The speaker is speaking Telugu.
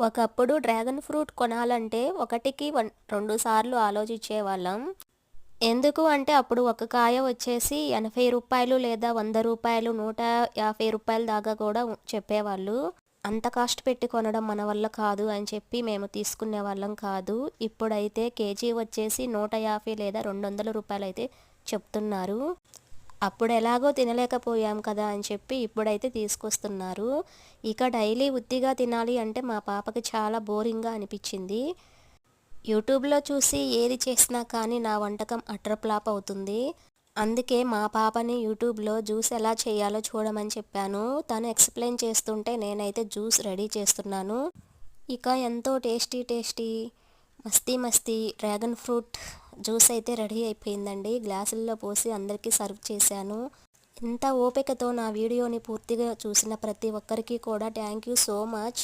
ఒకప్పుడు డ్రాగన్ ఫ్రూట్ కొనాలంటే ఒకటికి 2 సార్లు ఆలోచించేవాళ్ళం. ఎందుకు అంటే అప్పుడు ఒక కాయ వచ్చేసి రూ. 80 లేదా రూ. 100, రూ. 150 దాకా కూడా చెప్పేవాళ్ళు. అంత కాస్ట్ పెట్టి కొనడం మన వల్ల కాదు అని చెప్పి మేము తీసుకునేవాళ్ళం కాదు. ఇప్పుడైతే కేజీ వచ్చేసి 150 లేదా రూ. 200 అయితే చెప్తున్నారు. అప్పుడు ఎలాగో తినలేకపోయాం కదా అని చెప్పి ఇప్పుడైతే తీసుకొస్తున్నారు. ఇక డైలీ ఉత్తిగా తినాలి అంటే మా పాపకి చాలా బోరింగ్గా అనిపించింది. యూట్యూబ్లో చూసి ఏది చేసినా కానీ నా వంటకం అటర్ ఫ్లాప్ అవుతుంది. అందుకే మా పాపని యూట్యూబ్లో జ్యూస్ ఎలా చేయాలో చూడమని చెప్పాను. తను ఎక్స్ప్లెయిన్ చేస్తుంటే నేనైతే జ్యూస్ రెడీ చేస్తున్నాను. ఇక ఎంతో టేస్టీ మస్తీ డ్రాగన్ ఫ్రూట్ జ్యూస్ అయితే రెడీ అయిపోయిందండి. గ్లాసుల్లో పోసి అందరికీ సర్వ్ చేశాను. ఇంత ఓపికతో నా వీడియోని పూర్తిగా చూసిన ప్రతి ఒక్కరికి కూడా థ్యాంక్ యూ సో మచ్.